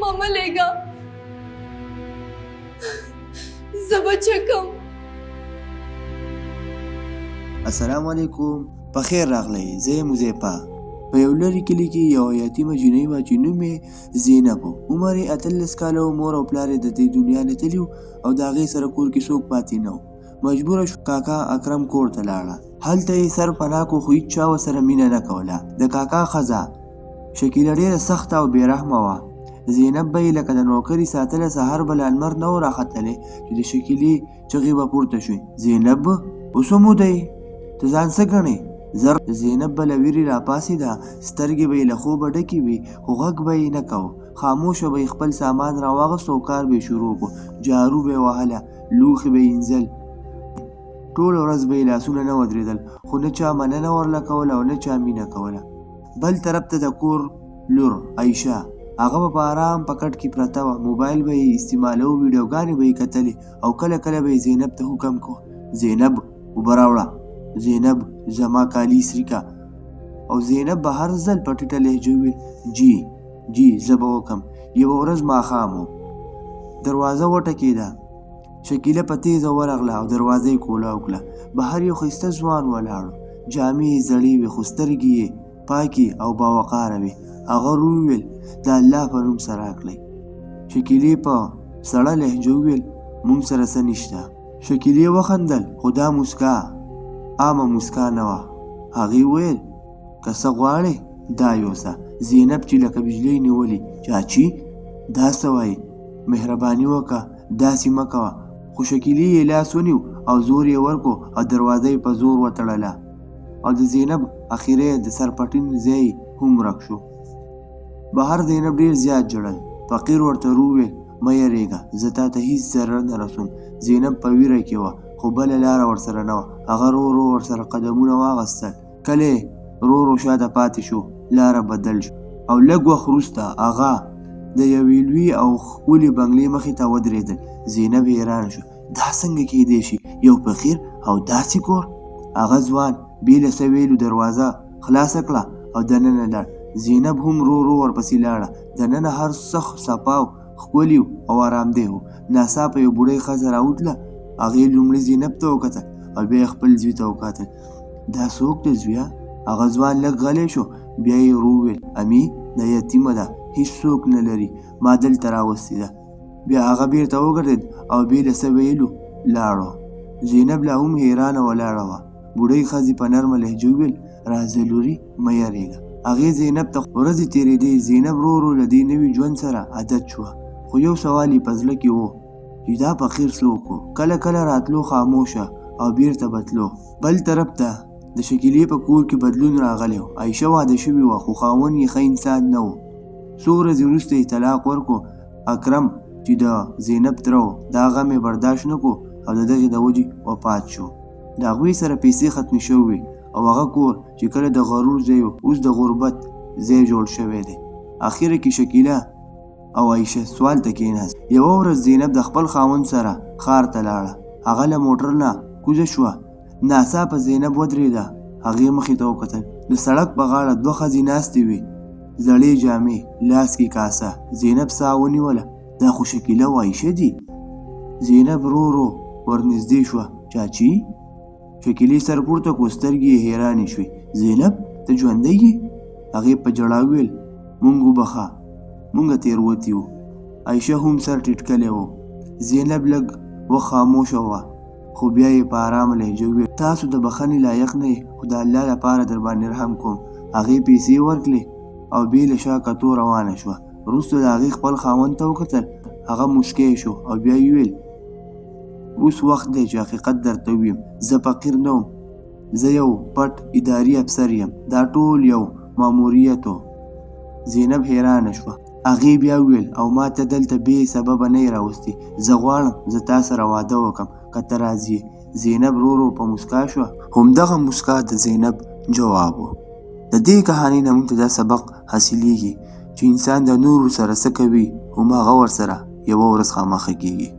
ماما لېږه زه به چکم. السلام علیکم، په خیر راغلی. زه یم حذیفه. په یو لرې کلي کې یو یتیمه جنۍ وه چې نوم یې زینب و. عمر یې 18 کاله و. مور او پلار یې د دې دنیا نه تللي و او د هغې سره کور کې څوک پاتې نه و. مجبوره شو کاکا اکرم کور ته لاړه. هلته یې سر پناه کړو خو هېچا ورسره مینه نه کوله. د کاکا ښځه شکیله ډېره سخته او بېرحمه وه. زینب به یې لکه د نوکرې ساتله. سهار به له لمر نه و راختلی چې د شکیلې چغې به پورته شوې: زینب اوس ومودی، ته ځان څه ګڼې؟ زینب به له ویرې راپاڅېده. سترګې به یې له خوبه ډکې وې خو غږ به یې نه کوه. خاموشه به یې خپل سامان راواغست او کار به یې شروع کړو. جارو به یې وهله، لوښي به یې اینځل. ټوله ورځ به یې لاسونه نه ودرېدل خو نه چا مننه ورله کوله او نه چا مینه کوله. بل طرف ته د کور لور عایشه، هغه به په ارام په کټ کې پرته وه. موبایل به یې استعماله و، ویډیوګانې به یې کتلې او کله کله به یې زینب ته حکم کو: زینب اوبه راوړه، زینب زما کالي ایستري که. او زینب به هر ځل په ټیټه لهجه وویل: جی زه به وکم. یوه ورځ ماښام و، دروازه وټکېده. شکیله په تیزه ورغله او دروازه یې کولاو کړه. بهر یو ښایسته ځوان ولاړ و. جامې یې زړې وې خو سترګې یې پاکې او باوقاره وې. هغه وویل: د الله په نوم سره راکړئ. شکیلې په سړه لهجه وویل: موږ سره څه نشته. شکیلې وخندل خو دا موسکا عامه موسکا نه وه. هغې وویل: که څه غواړې دا یوسه. زینب چې لکه بجلۍ نیولې: چاچي دا څه وایي؟ مهرباني وکړه داسې مه کوه. خو شکیلې یې لاس ونیو او زور یې ورکړو او دروازه یې په زور وتړله او د زینب اخیری د سرپټین ځای هم ورک شو. بهر زینب ډېر زیات ژړل. فقیر ورته وویل: مه یېرېږه، زه تا ته هېڅ ضرر نه رسوم. زینب په ویره کې وه خو بله لاره ورسره نه وه. هغه ورو ورسره قدمونه واخیستل. کله یې ورو شاته پاتې شو، لاره بدل شو او لږ وخت وروسته هغه د یوې لوی او ښکلې بنګلې مخې ته ودرېدل. زینب حیرانه شو: دا څنګه کیدی شي؟ یو فقیر او داسې کور؟ هغه ځوان بې له څه ویلو دروازه خلاصه کړه او دننه لاړ. زینب هم ورو ورپسې لاړه. دننه هر څه صفا او ښکلي او ارامدی و. ناڅاپه یو بوډۍ ښځه راوتله. هغې لومړی زینب ته وکتل او بیا یې خپل زوی ته وکتل. دا څوک دی زویه؟ هغه ځوان لږ غلی شو. بیا یې وویل: امي دا یتیمه ده، هېڅوک نه لري، ما دلته راوستې ده. بیا هغه بیرته وګرځېد او بې له څه ویلو لاړو. زینب لا هم حیرانه ولاړه وه. بوډۍ ښځې په نرمه لهجه وویل: راځه لورې، مه یېرېږه. هغې زینب ته ورځې تېرېدې. زینب ورو له دې نوي ژوند سره عادت شوه خو یو سوال یې په زړه کې و چې دا فقیر څوک و؟ کله کله راتلو خاموشه او بیرته بتلو. بل طرف ته د شکیلې په کور کې بدلون راغلی و. عایشه واده شوې وه خو خاوند یې ښه انسان نه و. څو ورځې وروسته یې طلاق ورکړو. اکرم چې د زینب تره و، دا غم یې برداشت نه کړو او د دغې د وجې وفات شو. د هغوی سره پیسې ختمې شوې او هغه کور چې کله د غرور ځای و اوس د غربت ځای جوړ شوی دی. اخره کې شکیله او عایشه سوال ته کېناست. یوه ورځ زینب د خپل خاوند سره ښار ته لاړه. هغه له موټر نه کوزه شوه. ناڅاپه زینب ودرېده. هغې مخې ته وکتل. د سړک په غاړه دوه ښځې ناستې وې، زړې جامې، لاس کې کاسه. زینب ساه ونیوله. دا خو شکیله او عایشه دي. زینب ورو ورنږدې شوه. چاچي؟ شکیلې سر پورته کړو. سترګې یې حیرانې شوې. زینب ته ژوندی یې؟ هغې په ژړا وویل: مونږ وبخه، مونږه تېروتي وو. عایشه هم سر ټیټ کلی و. زینب لږ وخت خاموشه وه خو بیا یې په ارامه لهجه وویل: تاسو د بخښنې لایق نه یې خو د الله لپاره در باندې رحم کوم. هغې پیسې ورکړې او بې له شا کتو روانه شوه. وروسته د هغې خپل خاوند ته وکتل. هغه موسکی شو او بیا یې وویل: اوس وخت دی چې حقیقت درته ووایم. زه فقیر نه وم، زه یو پټ اداري افسر یم. دا ټول یو ماموریت و. زینب حیرانه شوه. هغې بیا وویل: او ما ته دلته بې سببه نه یې راوستې. زه غواړم زه تا سره واده وکړم که ته راضي یې. زینب ورو په موسکا شوه. همدغه موسکا د زینب جواب و. د دې کهاني نه موږ ته دا سبق حاصلیږي چې انسان د نورو سره څه کوي هماغه ورسره یوه ورځ خامخا کېږي.